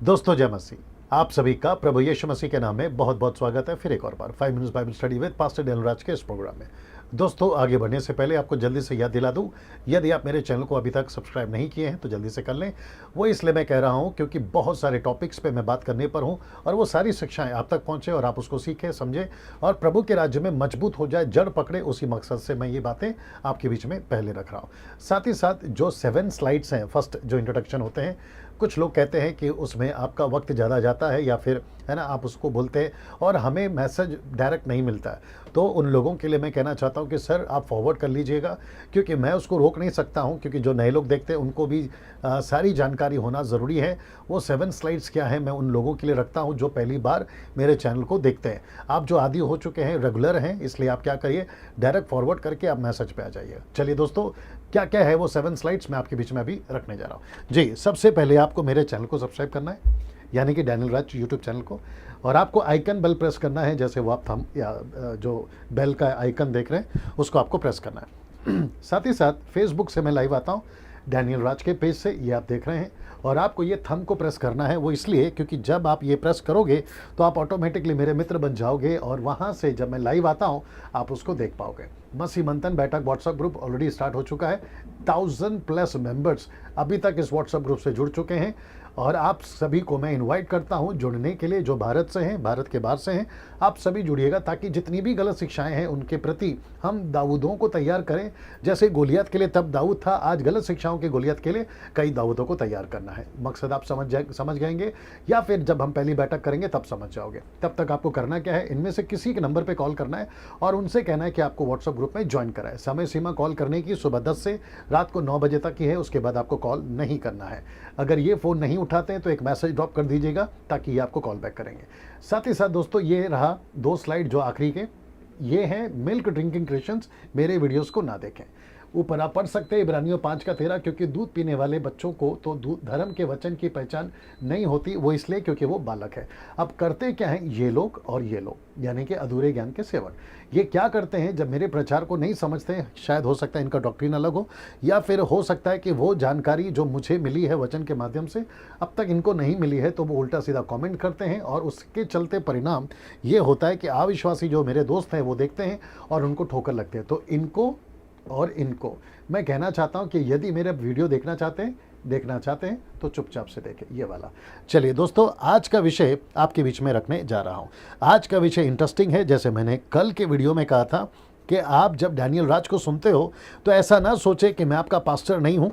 दोस्तों जय मसीह। आप सभी का प्रभु यीशु मसीह के नाम में बहुत बहुत स्वागत है फिर एक और बार 5 minutes bible study with pastor Daniel Raj के इस प्रोग्राम में। दोस्तों आगे बढ़ने से पहले आपको जल्दी से याद दिला दूं, यदि आप मेरे चैनल को अभी तक सब्सक्राइब नहीं किए हैं तो जल्दी से कर लें। वो इसलिए मैं कह रहा हूं क्योंकि बहुत सारे टॉपिक्स पे मैं बात करने पर हूं और वो सारी शिक्षाएं आप तक पहुंचे और आप उसको सीखें, समझें और प्रभु के राज्य में मजबूत हो जाए, जड़ पकड़े। उसी मकसद से मैं ये बातें आपके बीच में पहले रख रहा हूँ। साथ ही साथ जो 7 स्लाइड्स हैं, फर्स्ट जो इंट्रोडक्शन होते हैं, कुछ लोग कहते हैं कि उसमें आपका वक्त ज़्यादा जाता है या फिर है ना, आप उसको बोलते हैं और हमें मैसेज डायरेक्ट नहीं मिलता है। तो उन लोगों के लिए मैं कहना चाहता हूं कि सर आप फॉरवर्ड कर लीजिएगा, क्योंकि मैं उसको रोक नहीं सकता हूं, क्योंकि जो नए लोग देखते हैं उनको भी सारी जानकारी होना ज़रूरी है। वो 7 स्लाइड्स क्या है मैं उन लोगों के लिए रखता हूं जो पहली बार मेरे चैनल को देखते हैं। आप जो आदी हो चुके हैं, रेगुलर हैं, इसलिए आप क्या करिए, डायरेक्ट फॉरवर्ड करके आप मैसेज पे आ जाइए। चलिए दोस्तों, क्या क्या है वो 7 स्लाइड्स मैं आपके बीच में अभी रखने जा रहा हूँ। जी, सबसे पहले आपको मेरे चैनल को सब्सक्राइब करना है, यानी कि डैनियल राज यूट्यूब चैनल को, और आपको आइकन बेल प्रेस करना है। जैसे वो आप थंब या जो बेल का आइकन देख रहे हैं उसको आपको प्रेस करना है। साथ ही साथ फेसबुक से मैं लाइव आता हूँ डैनियल राज के पेज से, ये आप देख रहे हैं, और आपको ये थंब को प्रेस करना है। वो इसलिए क्योंकि जब आप ये प्रेस करोगे तो आप ऑटोमेटिकली मेरे मित्र बन जाओगे और वहाँ से जब मैं लाइव आता हूँ आप उसको देख पाओगे। मसीह मंथन बैठक व्हाट्सएप ग्रुप ऑलरेडी स्टार्ट हो चुका है। 1000+ मेंबर्स अभी तक इस व्हाट्सएप ग्रुप से जुड़ चुके हैं और आप सभी को मैं इनवाइट करता हूं जुड़ने के लिए, जो भारत से हैं, भारत के बाहर से हैं। आप सभी जुड़िएगा ताकि जितनी भी गलत शिक्षाएं हैं उनके प्रति हम दाऊदों को तैयार करें। जैसे गोलियत के लिए तब दाऊद था, आज गलत शिक्षाओं के गोलियत के लिए कई दाऊदों को तैयार करना है। मकसद आप समझ जाएंगे, या फिर जब हम पहली बैठक करेंगे तब समझ जाओगे। तब तक आपको करना क्या है, इनमें से किसी के नंबर पर कॉल करना है और उनसे कहना है कि आपको व्हाट्सएप ग्रुप में ज्वाइन कराए। समय सीमा कॉल करने की सुबह 10 से रात को 9 बजे तक की है, उसके बाद आपको कॉल नहीं करना है। अगर ये फ़ोन नहीं उठाते हैं तो एक मैसेज ड्रॉप कर दीजिएगा ताकि ये आपको कॉल बैक करेंगे। साथ ही साथ दोस्तों, ये रहा 2 स्लाइड जो आखिरी के, ये हैं मिल्क ड्रिंकिंग क्रिश्चियंस, मेरे वीडियोस को ना देखें। ऊपर आप पढ़ सकते हैं इब्रानियों 5:13, क्योंकि दूध पीने वाले बच्चों को तो धर्म के वचन की पहचान नहीं होती, वो इसलिए क्योंकि वो बालक है। अब करते क्या हैं ये लोग और ये लोग, यानी कि अधूरे ज्ञान के सेवक, ये क्या करते हैं जब मेरे प्रचार को नहीं समझते हैं, शायद हो सकता है इनका डॉक्ट्रिन अलग हो, या फिर हो सकता है कि वो जानकारी जो मुझे मिली है वचन के माध्यम से अब तक इनको नहीं मिली है, तो वो उल्टा सीधा कमेंट करते हैं और उसके चलते परिणाम ये होता है कि अविश्वासी जो मेरे दोस्त हैं वो देखते हैं और उनको ठोकर लगते हैं। तो इनको और इनको मैं कहना चाहता हूं कि यदि मेरे वीडियो देखना चाहते हैं तो चुपचाप से देखें ये वाला। चलिए दोस्तों, आज का विषय आपके बीच में रखने जा रहा हूं। आज का विषय इंटरेस्टिंग है। जैसे मैंने कल के वीडियो में कहा था कि आप जब डैनियल राज को सुनते हो तो ऐसा ना सोचे कि मैं आपका पास्टर नहीं हूं,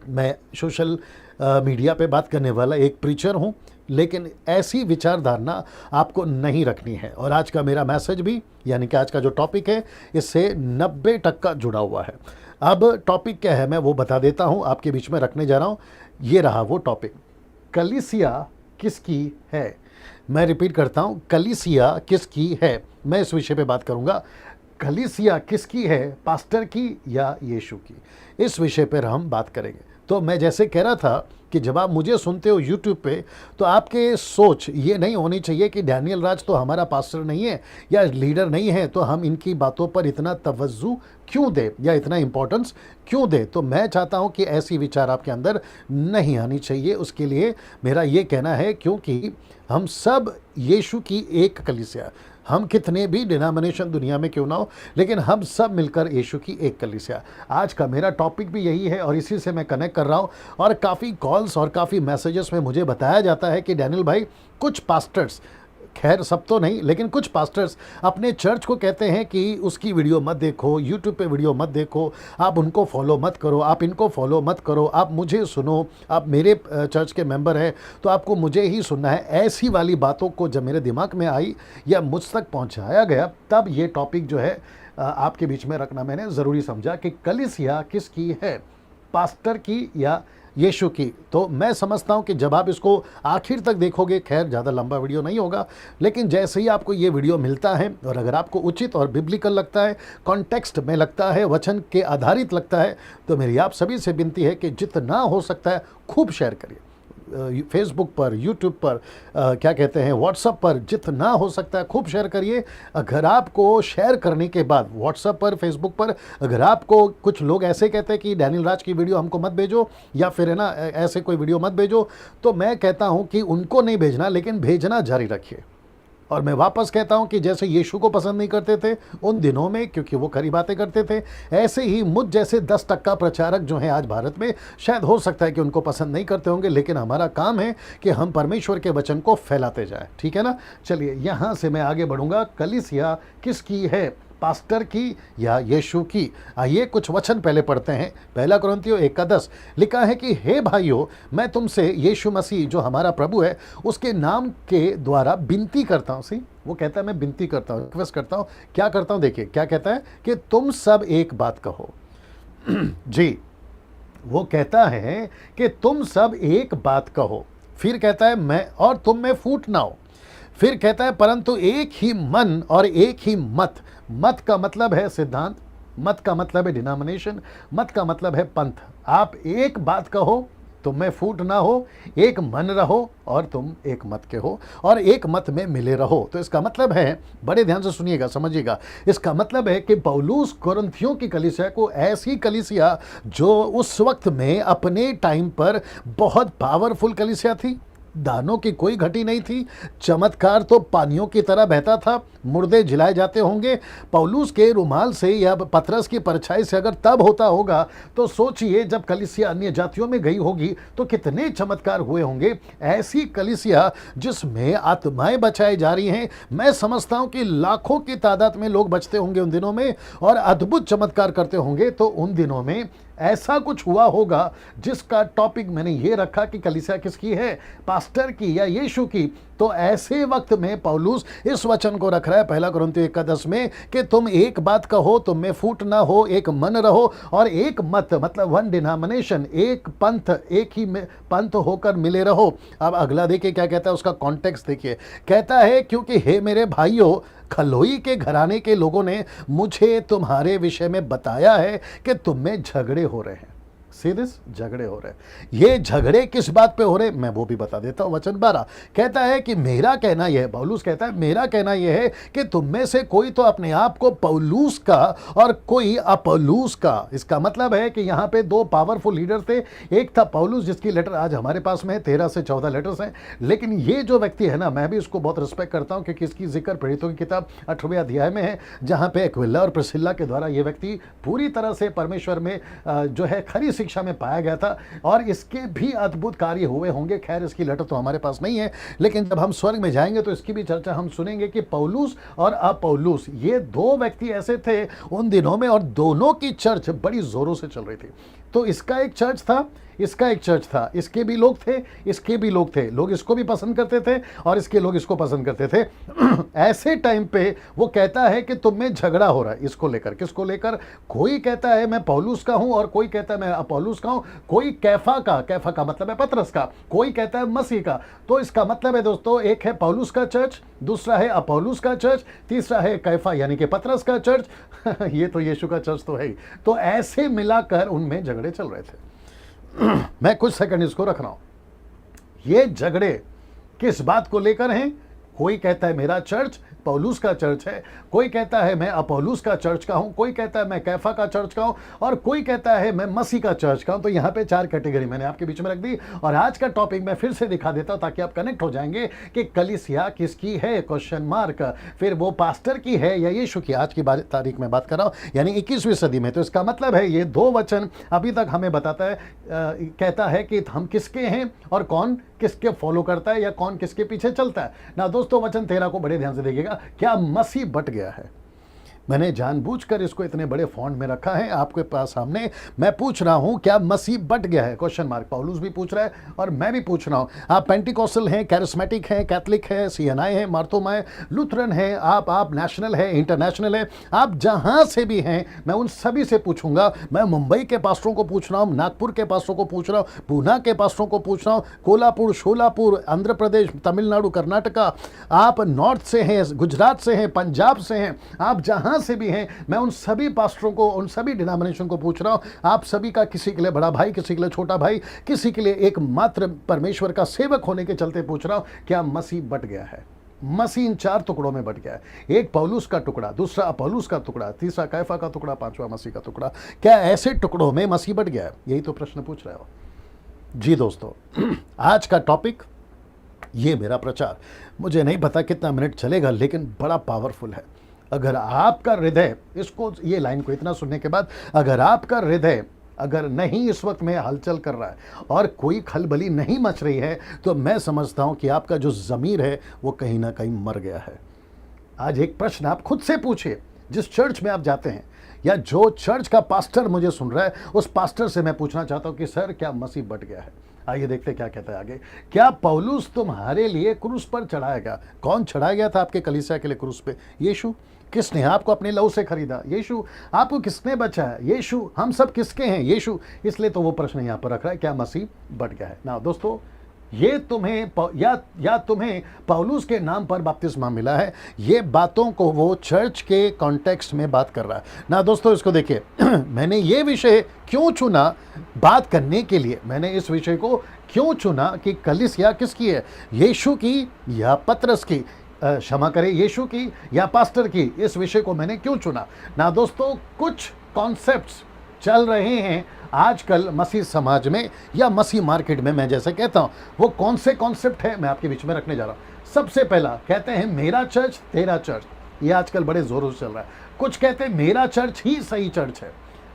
मैं सोशल मीडिया पे बात करने वाला एक प्रीचर हूं, लेकिन ऐसी विचारधारणा आपको नहीं रखनी है। और आज का मेरा मैसेज भी, यानी कि आज का जो टॉपिक है, इससे 90% जुड़ा हुआ है। अब टॉपिक क्या है मैं वो बता देता हूं, आपके बीच में रखने जा रहा हूं। ये रहा वो टॉपिक, कलीसिया किसकी है। मैं रिपीट करता हूं, कलीसिया किसकी है। मैं इस विषय पे बात करूंगा, कलीसिया किसकी है, पास्टर की या यीशु की। इस विषय पर हम बात करेंगे। तो मैं जैसे कह रहा था कि जब आप मुझे सुनते हो यूट्यूब पे, तो आपके सोच ये नहीं होनी चाहिए कि डैनियल राज तो हमारा पास्टर नहीं है या लीडर नहीं है, तो हम इनकी बातों पर इतना तवज्जो क्यों दें या इतना इम्पोर्टेंस क्यों दें। तो मैं चाहता हूं कि ऐसी विचार आपके अंदर नहीं आनी चाहिए। उसके लिए मेरा ये कहना है, क्योंकि हम सब यीशु की एक कलीसिया, हम कितने भी डिनोमिनेशन दुनिया में क्यों ना हो, लेकिन हम सब मिलकर यीशु की एक कलीसिया। आज का मेरा टॉपिक भी यही है और इसी से मैं कनेक्ट कर रहा हूँ। और काफ़ी कॉल्स और काफ़ी मैसेजेस में मुझे बताया जाता है कि डैनियल भाई, कुछ पास्टर्स, खैर सब तो नहीं, लेकिन कुछ पास्टर्स अपने चर्च को कहते हैं कि उसकी वीडियो मत देखो, यूट्यूब पे वीडियो मत देखो, आप उनको फॉलो मत करो, आप इनको फॉलो मत करो, आप मुझे सुनो, आप मेरे चर्च के मेंबर हैं तो आपको मुझे ही सुनना है। ऐसी वाली बातों को जब मेरे दिमाग में आई या मुझ तक पहुंचाया गया, तब ये टॉपिक जो है आपके बीच में रखना मैंने ज़रूरी समझा कि कलीसिया किसकी है, पास्टर की या यीशु की। तो मैं समझता हूं कि जब आप इसको आखिर तक देखोगे, खैर ज़्यादा लंबा वीडियो नहीं होगा, लेकिन जैसे ही आपको ये वीडियो मिलता है और अगर आपको उचित और बिब्लिकल लगता है, कॉन्टेक्स्ट में लगता है, वचन के आधारित लगता है, तो मेरी आप सभी से विनती है कि जितना हो सकता है खूब शेयर करिए। फेसबुक पर, यूट्यूब पर, क्या कहते हैं, व्हाट्सएप पर, जितना हो सकता है खूब शेयर करिए। अगर आपको शेयर करने के बाद व्हाट्सएप पर, फेसबुक पर अगर आपको कुछ लोग ऐसे कहते हैं कि डैनियल राज की वीडियो हमको मत भेजो, या फिर है ना ऐसे कोई वीडियो मत भेजो, तो मैं कहता हूं कि उनको नहीं भेजना, लेकिन भेजना जारी रखिए। और मैं वापस कहता हूं कि जैसे यीशु को पसंद नहीं करते थे उन दिनों में, क्योंकि वो खरी बातें करते थे, ऐसे ही मुझ जैसे 10% प्रचारक जो हैं आज भारत में, शायद हो सकता है कि उनको पसंद नहीं करते होंगे, लेकिन हमारा काम है कि हम परमेश्वर के वचन को फैलाते जाए। ठीक है ना? चलिए यहां से मैं आगे बढ़ूंगा। कलीसिया किसकी है, पास्टर की या यीशु की? आइए कुछ वचन पहले पढ़ते हैं। 1 कुरिन्थियों 1:10 लिखा है कि हे भाइयों, मैं तुमसे यीशु मसीह जो हमारा प्रभु है उसके नाम के द्वारा विनती करता हूँ। सी वो कहता है मैं विनती करता हूँ, रिक्वेस्ट करता हूँ। क्या करता हूँ? देखिए क्या कहता है कि तुम सब एक बात कहो। जी, वो कहता है कि तुम सब एक बात कहो। फिर कहता है मैं और तुम में फूट ना हो। फिर कहता है परंतु एक ही मन और एक ही मत। मत का मतलब है सिद्धांत, मत का मतलब है डिनोमिनेशन, मत का मतलब है पंथ। आप एक बात कहो, तुम में फूट ना हो, एक मन रहो और तुम एक मत के हो और एक मत में मिले रहो। तो इसका मतलब है, बड़े ध्यान से सुनिएगा, समझिएगा, इसका मतलब है कि पौलुस कुरिन्थियों की कलीसिया को, ऐसी कलीसिया जो उस वक्त में अपने टाइम पर बहुत पावरफुल कलीसिया थी, दानों की कोई घटी नहीं थी, चमत्कार तो पानियों की तरह बहता था, मुर्दे जिलाए जाते होंगे। पौलुस के रुमाल से या पतरस की परछाई से अगर तब होता होगा तो सोचिए जब कलीसिया अन्य जातियों में गई होगी तो कितने चमत्कार हुए होंगे। ऐसी कलीसिया जिसमें आत्माएं बचाई जा रही हैं, मैं समझता हूं कि लाखों की तादाद में लोग बचते होंगे उन दिनों में और अद्भुत चमत्कार करते होंगे। तो उन दिनों में ऐसा कुछ हुआ होगा जिसका टॉपिक मैंने ये रखा कि कलीसिया किसकी है, पास्टर की या यीशु की। तो ऐसे वक्त में पौलुस इस वचन को रख रहा है 1 कुरिन्थियों 1:10 में कि तुम एक बात कहो, तुम में फूट ना हो, एक मन रहो और एक मत, मतलब वन डिनोमिनेशन, एक पंथ, एक ही पंथ होकर मिले रहो। अब अगला देखिए क्या कहता है, उसका कॉन्टेक्स्ट देखिए। कहता है क्योंकि हे मेरे भाइयों, खलोई के घराने के लोगों ने मुझे तुम्हारे विषय में बताया है कि तुम में झगड़े हो रहे हैं। सीरियस झगड़े हो रहे हैं। ये झगड़े किस बात पे हो रहे, मैं वो भी बता देता हूं। वचन 12 कहता है कि मेरा कहना यह है, पौलुस कहता है मेरा कहना यह है कि तुम में से कोई तो अपने आप को पौलुस का और कोई अपोलुस का। इसका मतलब है कि यहाँ पे दो पावरफुल लीडर थे। एक था पौलुस जिसकी लेटर आज हमारे पास में है, 13 से 14 लेटर्स हैं। लेकिन ये जो व्यक्ति है ना, मैं भी इसको बहुत रिस्पेक्ट करता हूँ क्योंकि इसकी जिक्र प्रेरितों की किताब 8वें अध्याय में है, जहाँ पे एक्विला और प्रिस्किल्ला के द्वारा ये व्यक्ति पूरी तरह से परमेश्वर में जो है खरी शिक्षा में पाया गया था और इसके भी अद्भुत कार्य हुए होंगे। खैर इसकी लेटर तो हमारे पास नहीं है, लेकिन जब हम स्वर्ग में जाएंगे तो इसकी भी चर्चा हम सुनेंगे कि पौलुस और अपोलुस ये दो व्यक्ति ऐसे थे उन दिनों में और दोनों की चर्च बड़ी जोरों से चल रही थी। तो इसका एक चर्च था, इसका एक चर्च था, इसके भी लोग थे, इसके भी लोग थे, लोग इसको भी पसंद करते थे और इसके लोग इसको पसंद करते थे। ऐसे टाइम पे वो कहता है कि तुम में झगड़ा हो रहा है, इसको लेकर, किसको लेकर? कोई कहता है मैं पौलुस का हूं और कोई कहता है मैं अपोलुस का हूं, कोई कैफा का मतलब है पतरस का, कोई कहता है मसीह का। तो इसका मतलब है दोस्तों, एक है पौलुस का चर्च, दूसरा है अपोलुस का चर्च, तीसरा है कैफा यानी कि पतरस का चर्च। ये तो यीशु का चर्च तो है ही। तो ऐसे मिलाकर उनमें झगड़े चल रहे थे। मैं कुछ सेकंड इसको रख रहा हूं। ये झगड़े किस बात को लेकर हैं? कोई कहता है मेरा चर्च पौलुस का चर्च है, कोई कहता है मैं अपोलुस का चर्च का हूं, कोई कहता है मैं कैफा का चर्च का हूं और कोई कहता है मैं मसीह का चर्च का हूं। तो यहां पे 4 कैटेगरी मैंने आपके बीच में रख दी और आज का टॉपिक मैं फिर से दिखा देता हूं ताकि आप कनेक्ट हो जाएंगे कि कलीसिया किसकी है, क्वेश्चन मार्क, फिर वो पास्टर की है या यीशु की। आज की तारीख में बात कर रहा हूं यानी 21वीं सदी में। तो इसका मतलब है ये दो वचन अभी तक हमें बताता है, कहता है कि हम किसके हैं और कौन किसके फॉलो करता है या कौन किसके पीछे चलता है ना। दोस्तों वचन 13 को बड़े ध्यान से देखिएगा। क्या मसीह बट गया है? मैंने जानबूझकर इसको इतने बड़े फॉन्ट में रखा है आपके पास सामने। मैं पूछ रहा हूं क्या मसीह बट गया है? Question mark. पौलुस भी पूछ रहा है और मैं भी पूछ रहा हूं। आप पेंटिकोस्टल हैं, कैरिस्मेटिक हैं, कैथलिक हैं, सीएनआई हैं, मार्थोमा है, लूथरन हैं, आप नेशनल है, इंटरनेशनल है, आप जहां से भी हैं मैं उन सभी से पूछूंगा। मैं मुंबई के पास्टरों को पूछ रहा हूं, नागपुर के पास्टरों को पूछ रहा हूं, पूना के पास्टरों को पूछ रहा हूं, कोल्हापुर, शोलापुर, आंध्र प्रदेश, तमिलनाडु, कर्नाटका, आप नॉर्थ से हैं, गुजरात से हैं, पंजाब से हैं, आप जहां से भी हैं, मैं उन सभी पास्टरों को, उन सभी डिनोमिनेशन को पूछ रहा हूँ, आप सभी का किसी के लिए बड़ा भाई, किसी के लिए छोटा भाई, किसी के लिए एकमात्र परमेश्वर का सेवक होने के चलते पूछ रहा हूँ, क्या मसीह बट गया है? मसीह इन 4 टुकड़ों में बट गया है। एक पौलुस का टुकड़ा, दूसरा अपोलोस का टुकड़ा, तीसरा कैफा का टुकड़ा, पांचवा मसीह का टुकड़ा। क्या ऐसे टुकड़ों में मसीह बट गया है? यही तो प्रश्न पूछ रहे हो। जी दोस्तों, आज का टॉपिक, ये मेरा प्रचार मुझे नहीं पता कितना मिनट चलेगा, लेकिन बड़ा पावरफुल है। अगर आपका हृदय, इसको, ये लाइन को इतना सुनने के बाद, अगर आपका हृदय अगर नहीं इस वक्त में हलचल कर रहा है और कोई खलबली नहीं मच रही है, तो मैं समझता हूं कि आपका जो ज़मीर है वो कहीं ना कहीं मर गया है। आज एक प्रश्न आप खुद से पूछिए, जिस चर्च में आप जाते हैं, या जो चर्च का पास्टर मुझे सुन रहा है, उस पास्टर से मैं पूछना चाहता हूं कि सर, क्या मसीह बट गया है? आइए देखते क्या कहता है आगे। क्या पौलुस तुम्हारे लिए क्रूस पर चढ़ाया गया? कौन चढ़ाया गया था आपके कलीसिया के लिए क्रूस पे? यीशु। किसने आपको अपने लहू से खरीदा? यीशु। आपको किसने बचाया? यीशु। हम सब किसके हैं? यीशु। इसलिए तो वो प्रश्न यहाँ पर रख रहा है, क्या मसीह बट गया है? ना दोस्तों, ये तुम्हें या तुम्हें पौलुस के नाम पर बपतिस्मा मिला है, ये बातों को वो चर्च के कॉन्टेक्स्ट में बात कर रहा है ना। दोस्तों इसको देखिए, मैंने ये विषय क्यों चुना बात करने के लिए? मैंने इस विषय को क्यों चुना कि कलीसिया किसकी है, यीशु की या पतरस की, क्षमा करें, यीशु की या पास्टर की? इस विषय को मैंने क्यों चुना ना दोस्तों, कुछ कॉन्सेप्ट्स चल रहे हैं आजकल मसीह समाज में या मसीह मार्केट में। मैं जैसे कहता हूं, वो कौन से कॉन्सेप्ट है मैं आपके बीच में रखने जा रहा हूं। सबसे पहला कहते हैं मेरा चर्च तेरा चर्च, ये आजकल बड़े जोरों से चल रहा है। कुछ कहते हैं मेरा चर्च ही सही चर्च है,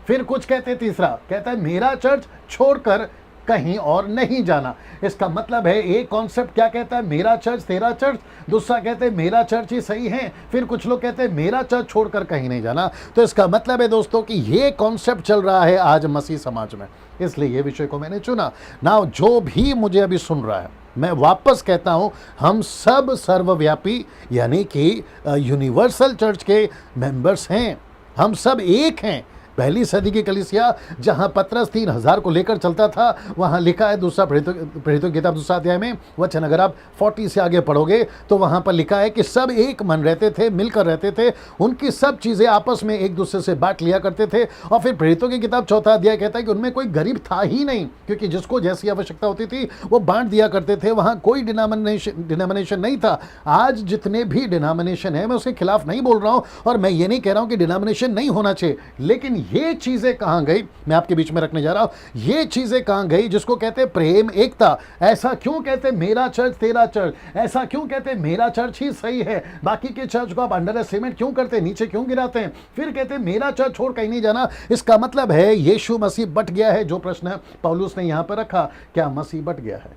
फिर कुछ कहते हैं, तीसरा कहता है मेरा चर्च छोड़कर कहीं और नहीं जाना। इसका मतलब है, एक कॉन्सेप्ट क्या कहता है, मेरा चर्च तेरा चर्च, दूसरा कहते हैं मेरा चर्च ही सही है, फिर कुछ लोग कहते हैं मेरा चर्च छोड़कर कहीं नहीं जाना। तो इसका मतलब है दोस्तों कि ये कॉन्सेप्ट चल रहा है आज मसीह समाज में, इसलिए ये विषय को मैंने चुना ना। जो भी मुझे अभी सुन रहा है, मैं वापस कहता हूं, हम सब सर्वव्यापी यानी कि यूनिवर्सल चर्च के मेंबर्स हैं, हम सब एक हैं। पहली सदी की कलीसिया जहां पतरस 3000 को लेकर चलता था, वहां लिखा है दूसरा प्रेरितों की किताब दूसरा अध्याय में वचन, अगर आप 40 से आगे पढ़ोगे तो वहां पर लिखा है कि सब एक मन रहते थे, मिलकर रहते थे, उनकी सब चीजें आपस में एक दूसरे से बांट लिया करते थे। और फिर प्रेरितों की किताब चौथा अध्याय कहता है कि उनमें कोई गरीब था ही नहीं, क्योंकि जिसको जैसी आवश्यकता होती थी वो बांट दिया करते थे। वहां कोई डिनोमिनेशन नहीं था। आज जितने भी डिनोमिनेशन है, मैं उसके खिलाफ नहीं बोल रहा हूं, और मैं ये नहीं कह रहा हूं कि डिनोमिनेशन नहीं होना चाहिए, लेकिन ये चीजें कहां गई मैं आपके बीच में रखने जा रहा हूं। ये चीजें कहां गई जिसको कहते हैं प्रेम, एकता? ऐसा क्यों कहते हैं मेरा चर्च तेरा चर्च? ऐसा क्यों कहते हैं मेरा चर्च ही सही है, बाकी के चर्च को आप अंडर एस्टिमेट क्यों करते हैं, नीचे क्यों गिराते हैं? फिर कहते हैं मेरा चर्च छोड़ कहीं नहीं जाना। इसका मतलब है यीशु मसीह बट गया है। जो प्रश्न पौलुस ने यहां पर रखा, क्या मसीह बट गया है?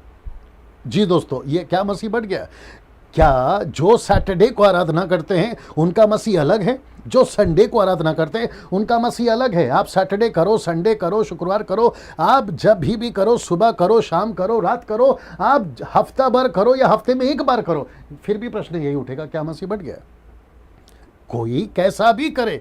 जी दोस्तों, ये क्या मसीह बट गया? क्या जो सैटरडे को आराधना करते हैं उनका मसीह अलग है, जो संडे को आराधना करते हैं उनका मसीह अलग है? आप सैटरडे करो, संडे करो, शुक्रवार करो, आप जब भी करो, सुबह करो, शाम करो, रात करो, आप हफ्ता भर करो या हफ्ते में एक बार करो, फिर भी प्रश्न यही उठेगा, क्या मसीह बट गया? कोई कैसा भी करे,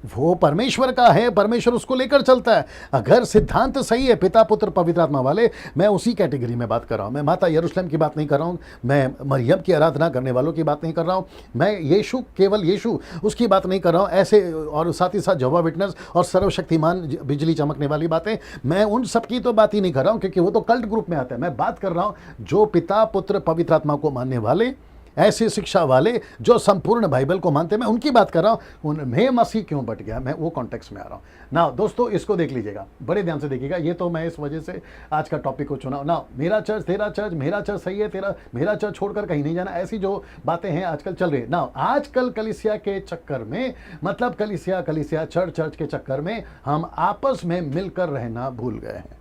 वो परमेश्वर का है, परमेश्वर उसको लेकर चलता है। अगर सिद्धांत सही है, पिता पुत्र पवित्र आत्मा वाले, मैं उसी कैटेगरी में बात कर रहा हूं। मैं माता यरूशलेम की बात नहीं कर रहा हूं, मैं मरियम की आराधना करने वालों की बात नहीं कर रहा हूं, मैं यीशु, केवल यीशु, उसकी बात नहीं कर रहा हूं। ऐसे और साथ ही साथ जवा विटनेस और सर्वशक्तिमान बिजली चमकने वाली बातें, मैं उन सब की तो बात ही नहीं कर रहा हूं, क्योंकि वो तो कल्ट ग्रुप में आता है। मैं बात कर रहा हूं जो पिता पुत्र पवित्र आत्मा को मानने वाले, ऐसी शिक्षा वाले जो संपूर्ण बाइबल को मानते हैं, मैं उनकी बात कर रहा हूं। उनमें मसीह क्यों बट गया, मैं वो कॉन्टेक्स्ट में आ रहा हूं ना। दोस्तों इसको देख लीजिएगा, बड़े ध्यान से देखिएगा। ये तो मैं इस वजह से आज का टॉपिक को चुना ना। मेरा चर्च तेरा चर्च, मेरा चर्च सही है, तेरा मेरा चर्च छोड़कर कहीं नहीं जाना, ऐसी जो बातें हैं आजकल चल रही है ना। आजकल कलीसिया के चक्कर में, मतलब कलीसिया चर्च के चक्कर में हम आपस में मिलकर रहना भूल गए हैं।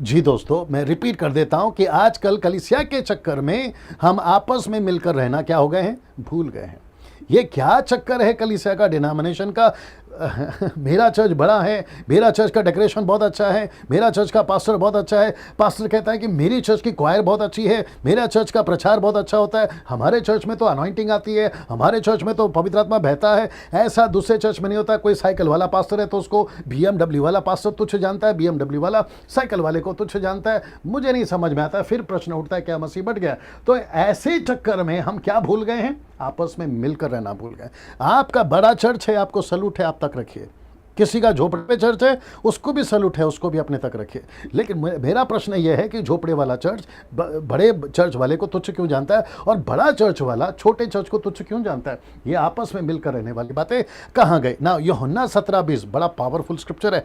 जी दोस्तों, मैं रिपीट कर देता हूं कि आजकल कलीसिया के चक्कर में हम आपस में मिलकर रहना क्या हो गए हैं, भूल गए हैं। ये क्या चक्कर है कलीसिया का, डिनोमिनेशन का? मेरा चर्च बड़ा है, मेरा चर्च का डेकोरेशन बहुत अच्छा है, मेरा चर्च का पास्टर बहुत अच्छा है, पास्टर कहता है कि मेरी चर्च की क्वायर बहुत अच्छी है, मेरा चर्च का प्रचार बहुत अच्छा होता है, हमारे चर्च में तो अनॉइंटिंग आती है, हमारे चर्च में तो पवित्र आत्मा बहता है। ऐसा दूसरे चर्च में नहीं होता। कोई साइकिल वाला पास्टर है तो उसको BMW वाला पास्टर तुच्छ जानता है, BMW वाला साइकिल वाले को तुच्छ जानता है। मुझे नहीं समझ में आता। फिर प्रश्न उठता है, क्या मसीह बट गया? तो ऐसे चक्कर में हम क्या भूल गए हैं? आपस में मिलकर रहना भूल गए। आपका बड़ा चर्च है, आपको सलूट है, आप तक रखिए। किसी का झोपड़े पे चर्च है, उसको भी सलूट है, उसको भी अपने तक रखिए। लेकिन मेरा प्रश्न यह है कि झोपड़े वाला चर्च बड़े चर्च वाले को तुच्छ क्यों जानता है और बड़ा चर्च वाला छोटे चर्च को तुच्छ क्यों जानता है? ये आपस में मिलकर रहने वाली बातें कहाँ गई ना। यूहन्ना 17:20 बड़ा पावरफुल स्क्रिप्चर है।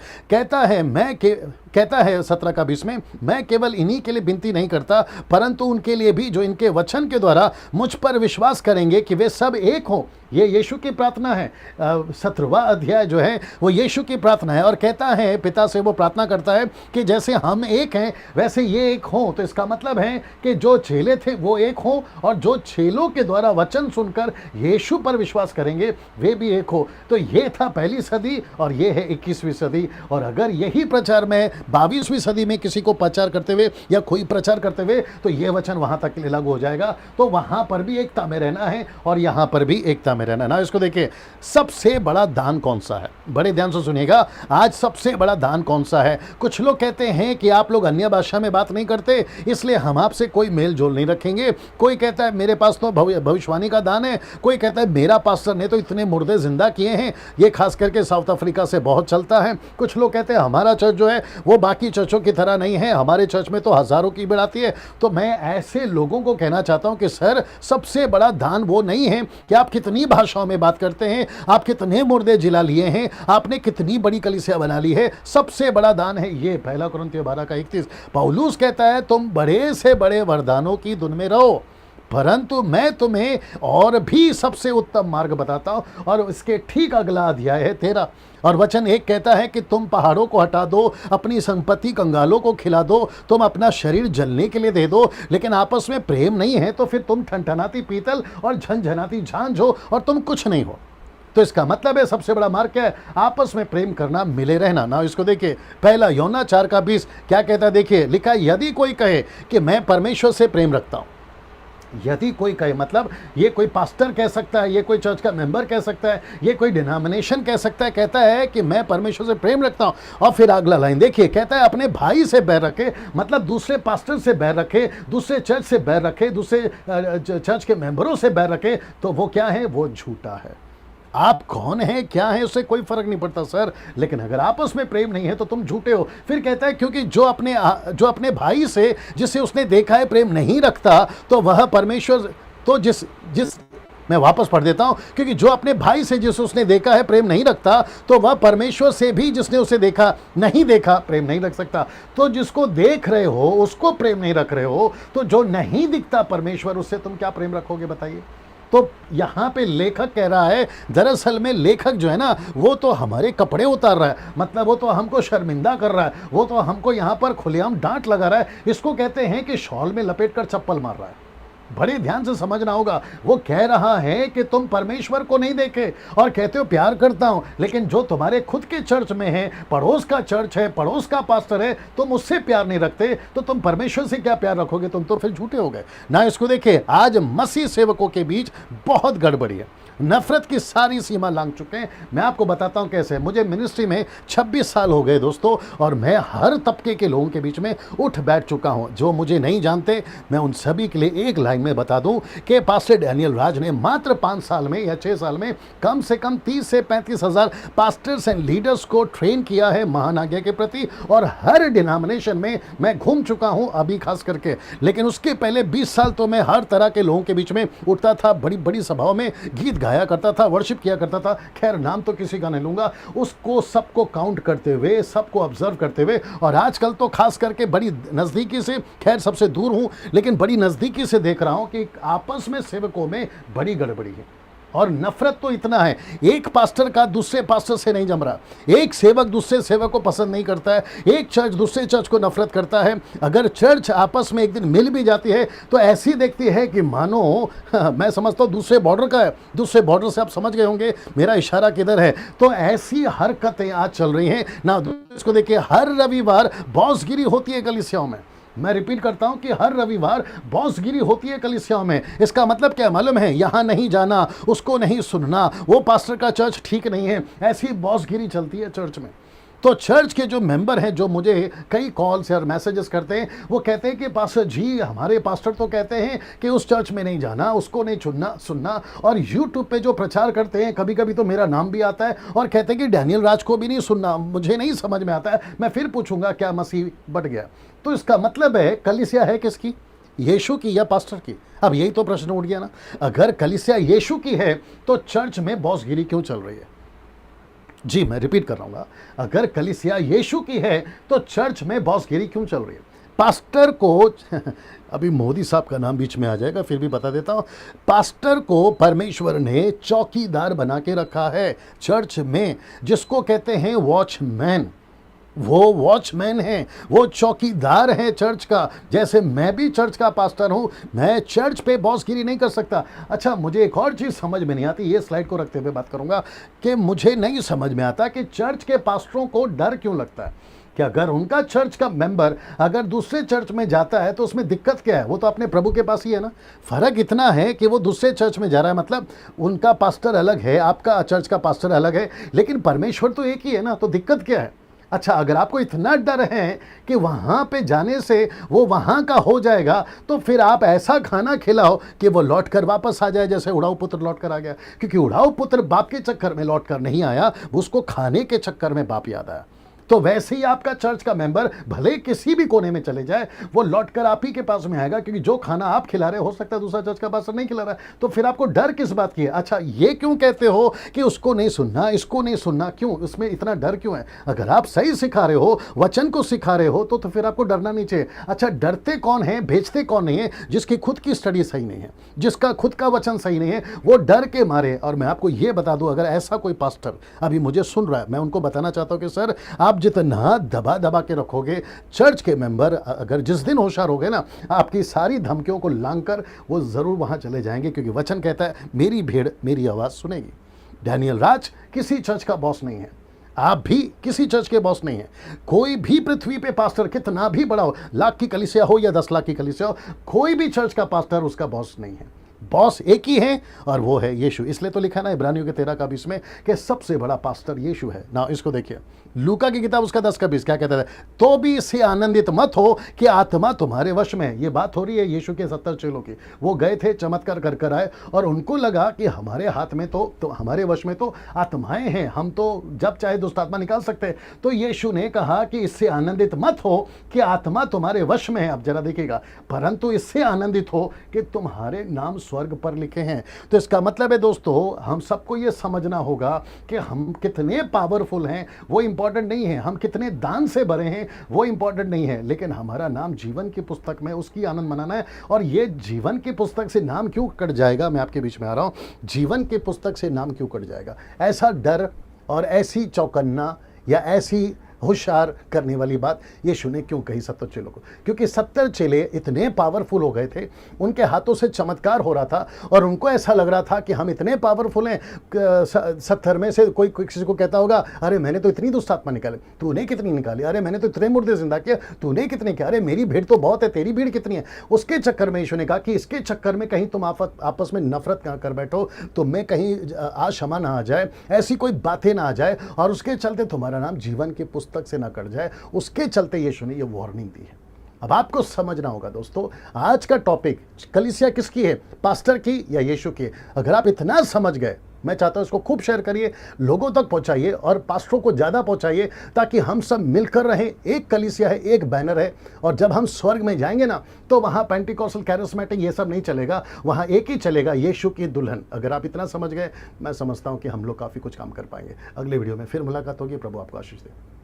कहता है 17 का 20 में, मैं केवल इन्हीं के लिए विनती नहीं करता परंतु उनके लिए भी जो इनके वचन के द्वारा मुझ पर विश्वास करेंगे कि वे सब एक हों। ये यीशु की प्रार्थना है। 17वां अध्याय जो है वो यीशु की प्रार्थना है और कहता है, पिता से वो प्रार्थना करता है कि जैसे हम एक हैं वैसे ये एक हों। तो इसका मतलब है कि जो चेले थे वो एक हों और जो चेलों के द्वारा वचन सुनकर यीशु पर विश्वास करेंगे वे भी एक हो। तो ये था पहली सदी और ये है 21वीं सदी। और अगर यही प्रचार में 22वीं सदी में किसी को प्रचार करते हुए या कोई प्रचार करते हुए, तो ये वचन वहां तक के लिए लागू हो जाएगा। तो वहां पर भी एकता में रहना है और यहां पर भी एकता में रहना। ना इसको देखिए, सबसे बड़ा दान कौन सा है? बड़े ध्यान से सुनिएगा, आज सबसे बड़ा दान कौन सा है? कुछ लोग कहते हैं कि आप लोग अन्य भाषा में बात नहीं करते इसलिए हम आपसे कोई मेल जोल नहीं रखेंगे। कोई कहता है मेरे पास तो भविष्यवाणी का दान है। कोई कहता है मेरा पास्टर ने तो इतने मुर्दे जिंदा किए हैं। ये खास करके साउथ अफ्रीका से बहुत चलता है। कुछ लोग कहते हैं हमारा चर्च जो है वो बाकी चर्चों की तरह नहीं है, हमारे चर्च में तो हजारों की भीड़ आती है। तो मैं ऐसे लोगों को कहना चाहता हूं कि सर, सबसे बड़ा दान वो नहीं है कि आप कितनी भाषाओं में बात करते हैं, आप कितने मुर्दे जिला लिए हैं, आपने कितनी बड़ी कलीसिया बना ली है। सबसे बड़ा दान है ये 1 कुरिन्थियों 12:31। पौलुस कहता है तुम बड़े से बड़े वरदानों की धुन में रहो परंतु मैं तुम्हें और भी सबसे उत्तम मार्ग बताता हूं। और इसके ठीक अगला अध्याय है 13 और वचन 1 कहता है कि तुम पहाड़ों को हटा दो, अपनी संपत्ति कंगालों को खिला दो, तुम अपना शरीर जलने के लिए दे दो, लेकिन आपस में प्रेम नहीं है तो फिर तुम ठनठनाती पीतल और झनझनाती झांझ हो और तुम कुछ नहीं हो। तो इसका मतलब है सबसे बड़ा मार्ग क्या है? आपस में प्रेम करना, मिले रहना। ना इसको देखिए, 1 यूहन्ना 4:20 क्या कहता है? देखिए लिखा है, यदि कोई कहे कि मैं परमेश्वर से प्रेम रखता हूं, यदि कोई कहे मतलब ये कोई पास्टर कह सकता है, ये कोई चर्च का मेंबर कह सकता है, ये कोई डिनोमिनेशन कह सकता है, कहता है कि मैं परमेश्वर से प्रेम रखता हूं। और फिर अगला लाइन देखिए, कहता है अपने भाई से बैर रखे, मतलब दूसरे पास्टर से बैर रखे, दूसरे चर्च से बैर रखे, दूसरे चर्च के मेंबरों से बैर रखे, तो वो क्या है? वो झूठा है। आप कौन है, क्या है, उससे कोई फर्क नहीं पड़ता सर, लेकिन अगर आपस में प्रेम नहीं है तो तुम झूठे हो। फिर कहता है क्योंकि जो अपने भाई से जिसे उसने देखा है प्रेम नहीं रखता तो वह परमेश्वर, तो जिस मैं वापस पढ़ देता हूं, क्योंकि जो अपने भाई से जिसे उसने देखा है प्रेम नहीं रखता तो वह परमेश्वर से भी जिसने उसे नहीं देखा प्रेम नहीं रख सकता। तो जिसको देख रहे हो उसको प्रेम नहीं रख रहे हो, तो जो नहीं दिखता परमेश्वर, उससे तुम क्या प्रेम रखोगे बताइए? तो यहाँ पे लेखक कह रहा है, दरअसल में लेखक जो है ना वो तो हमारे कपड़े उतार रहा है, मतलब वो तो हमको शर्मिंदा कर रहा है, वो तो हमको यहाँ पर खुलेआम डांट लगा रहा है। इसको कहते हैं कि शॉल में लपेट कर चप्पल मार रहा है। बड़े ध्यान से समझना होगा, वो कह रहा है कि तुम परमेश्वर को नहीं देखे और कहते हो प्यार करता हूं, लेकिन जो तुम्हारे खुद के चर्च में है, पड़ोस का चर्च है, पड़ोस का पास्टर है, तुम उससे प्यार नहीं रखते, तो तुम परमेश्वर से क्या प्यार रखोगे? तुम तो फिर झूठे हो गए ना। इसको देखिए, आज मसीह सेवकों के बीच बहुत गड़बड़ी है, नफरत की सारी सीमा लांघ चुके हैं। मैं आपको बताता हूं कैसे। मुझे मिनिस्ट्री में 26 साल हो गए दोस्तों, और मैं हर तबके के लोगों के बीच में उठ बैठ चुका हूं। जो मुझे नहीं जानते, मैं उन सभी के लिए एक लाइन में बता दूं कि पास्टर डैनियल राज ने मात्र 5 साल में या 6 साल में कम से कम 30 से 35 हज़ार पास्टर्स एंड लीडर्स को ट्रेन किया है महान आज्ञा के प्रति, और हर डिनोमिनेशन में मैं घूम चुका हूं अभी खास करके। लेकिन उसके पहले 20 साल तो मैं हर तरह के लोगों के बीच में उठता था, बड़ी बड़ी सभाओं में गीत गाया करता था, वर्शिप किया करता था। खैर नाम तो किसी का नहीं लूंगा, उसको सबको काउंट करते हुए, सबको ऑब्जर्व करते हुए, और आजकल तो खास करके बड़ी नज़दीकी से, खैर सबसे दूर हूं लेकिन बड़ी नज़दीकी से देख रहा हूं कि आपस में सेवकों में बड़ी गड़बड़ी है। और नफरत तो इतना है, एक पास्टर का दूसरे पास्टर से नहीं जम रहा, एक सेवक दूसरे सेवक को पसंद नहीं करता है, एक चर्च दूसरे चर्च को नफरत करता है। अगर चर्च आपस में एक दिन मिल भी जाती है तो ऐसी देखती है कि मानो मैं समझता हूँ दूसरे बॉर्डर का है। दूसरे बॉर्डर से आप समझ गए होंगे मेरा इशारा किधर है। तो ऐसी हरकतें आज चल रही हैं ना। इसको देखिए, हर रविवार बॉसगिरी होती है कलीसियाओं में। मैं रिपीट करता हूं कि हर रविवार बॉसगिरी होती है कलीसियाओं में। इसका मतलब क्या मालूम है? यहां नहीं जाना, उसको नहीं सुनना, वो पास्टर का चर्च ठीक नहीं है, ऐसी बॉसगिरी चलती है चर्च में। तो चर्च के जो मेंबर हैं, जो मुझे कई कॉल्स और मैसेजेस करते हैं, वो कहते हैं कि पास्टर जी, हमारे पास्टर तो कहते हैं कि उस चर्च में नहीं जाना, उसको नहीं सुनना। और यूट्यूब पे जो प्रचार करते हैं, कभी कभी तो मेरा नाम भी आता है और कहते हैं कि डैनियल राज को भी नहीं सुनना। मुझे नहीं समझ में आता है। मैं फिर पूछूंगा, क्या मसीह बट गया? तो इसका मतलब है कलीसिया है किसकी? यीशु की या पास्टर की? अब यही तो प्रश्न उठ गया ना। अगर कलीसिया यीशु की है तो चर्च में बॉसगिरी क्यों चल रही है? जी, मैं रिपीट कर रहा हूँ, अगर कलीसिया यीशु की है तो चर्च में बॉसगिरी क्यों चल रही है? पास्टर को अभी मोदी साहब का नाम बीच में आ जाएगा, फिर भी बता देता हूँ। पास्टर को परमेश्वर ने चौकीदार बना के रखा है चर्च में, जिसको कहते हैं वॉचमैन। वो वॉचमैन है, वो चौकीदार है चर्च का। जैसे मैं भी चर्च का पास्टर हूं, मैं चर्च पे बॉसगिरी नहीं कर सकता। अच्छा, मुझे एक और चीज़ समझ में नहीं आती, ये स्लाइड को रखते हुए बात करूंगा कि मुझे नहीं समझ में आता कि चर्च के पास्टरों को डर क्यों लगता है कि अगर उनका चर्च का मेंबर अगर दूसरे चर्च में जाता है तो उसमें दिक्कत क्या है? वो तो अपने प्रभु के पास ही है ना। फर्क इतना है कि वो दूसरे चर्च में जा रहा है, मतलब उनका पास्टर अलग है, आपका चर्च का पास्टर अलग है, लेकिन परमेश्वर तो एक ही है ना। तो दिक्कत क्या है? अच्छा, अगर आपको इतना डर है कि वहाँ पे जाने से वो वहाँ का हो जाएगा, तो फिर आप ऐसा खाना खिलाओ कि वो लौट कर वापस आ जाए, जैसे उड़ाऊ पुत्र लौट कर आ गया। क्योंकि उड़ाऊ पुत्र बाप के चक्कर में लौट कर नहीं आया, उसको खाने के चक्कर में बाप याद आया। तो वैसे ही आपका चर्च का मेंबर भले किसी भी कोने में चले जाए, वो लौटकर आप ही के पास में आएगा, क्योंकि जो खाना आप खिला रहे हो सकता है दूसरा चर्च का पास्टर नहीं खिला रहा है। तो फिर आपको डर किस बात की है? अच्छा, ये क्यों कहते हो कि उसको नहीं सुनना, इसको नहीं सुनना? क्यों, इसमें इतना डर क्यों है? अगर आप सही सिखा रहे हो, वचन को सिखा रहे हो, तो फिर आपको डरना नहीं चाहिए। अच्छा, डरते कौन है, भेजते कौन नहीं है? जिसकी खुद की स्टडी सही नहीं है, जिसका खुद का वचन सही नहीं है, वो डर के मारे। और मैं आपको ये बता दूं, अगर ऐसा कोई पास्टर अभी मुझे सुन रहा है, मैं उनको बताना चाहता हूं कि सर, आप जितना दबा दबा के रखोगे चर्च के मेंबर, अगर जिस दिन होशियार हो गए ना, आपकी सारी धमकियों को लांग कर वो जरूर वहां चले जाएंगे, क्योंकि वचन कहता है मेरी भीड़ मेरी आवाज सुनेगी। डैनियल राज किसी चर्च का बॉस नहीं है, आप भी किसी चर्च के बॉस नहीं है। कोई भी पृथ्वी पे पास्टर कितना भी बड़ा हो, लाख की कलीसिया हो या 10 लाख की कलीसिया हो, कोई भी चर्च का पास्टर उसका बॉस नहीं है। बॉस एक ही है और वो है यीशु। इसलिए तो लिखा ना इब्रानियों के 13 का 20 में कि सबसे बड़ा पास्टर यीशु है ना। इसको देखिए, लूका की किताब उसका 10 का 20 क्या कहता है? तो भी इससे आनंदित मत हो कि आत्मा तुम्हारे वश में है। ये बात हो रही है यीशु के 70 चेलों की। वो गए थे, चमत्कार कर कर आए, और उनको लगा कि हमारे हाथ में तो हमारे वश में तो आत्माएं हैं, हम तो जब चाहे दुष्ट आत्मा निकाल सकते हैं। तो यीशु ने कहा कि इससे आनंदित मत हो कि आत्मा तुम्हारे वश में है। अब जरा देखिएगा, परंतु इससे आनंदित हो कि तुम्हारे नाम स्वर्ग पर लिखे हैं। तो इसका मतलब है दोस्तों, हम सबको ये समझना होगा कि हम कितने पावरफुल हैं वो इंपॉर्टेंट नहीं है, हम कितने दान से भरे हैं वो इंपॉर्टेंट नहीं है, लेकिन हमारा नाम जीवन की पुस्तक में, उसकी आनंद मनाना है। और ये जीवन की पुस्तक से नाम क्यों कट जाएगा, मैं आपके बीच में आ रहा हूं। जीवन की पुस्तक से नाम क्यों कट जाएगा? ऐसा डर और ऐसी चौकन्ना या ऐसी होशियार करने वाली बात यीशु ने क्यों कही 70 चेलों को? क्योंकि 70 चेले इतने पावरफुल हो गए थे, उनके हाथों से चमत्कार हो रहा था, और उनको ऐसा लग रहा था कि हम इतने पावरफुल हैं। 70 में से कोई किसी को कहता होगा, अरे मैंने तो इतनी दुष्ट आत्मा निकाली, तूने कितनी निकाली? अरे मैंने तो इतने मुर्दे जिंदा किया, तूने कितने किया? अरे मेरी भीड़ तो बहुत है, तेरी भीड़ कितनी है? उसके चक्कर में यीशु ने कहा कि इसके चक्कर में कहीं तुम आपस में नफरत कर बैठो, तुम में कहीं आशमा ना आ जाए, ऐसी कोई बातें ना आ जाए, और उसके चलते तुम्हारा नाम जीवन की पुस्तक से ना कट जाए। उसके चलते यीशु ने ये वार्निंग दी है। अब आपको समझना होगा दोस्तों, आज का टॉपिक कलीसिया किसकी है, पास्टर की या यीशु की? अगर आप इतना समझ गए, मैं चाहता हूं इसको खूब शेयर करिए, लोगों तक पहुंचाइए, और पास्टरों को ज्यादा पहुंचाइए, ताकि हम सब मिलकर रहें। एक कलीसिया है, एक बैनर है, और जब हम स्वर्ग में जाएंगे ना, तो वहां पेंटिकॉस्टल, कैरिस्मेटिक ये सब नहीं चलेगा, वहां एक ही चलेगा, यीशु की दुल्हन। अगर आप इतना समझ गए, मैं समझता हूं कि हम लोग काफी कुछ काम कर पाएंगे। अगले वीडियो में फिर मुलाकात होगी। प्रभु आपको आशीष दे।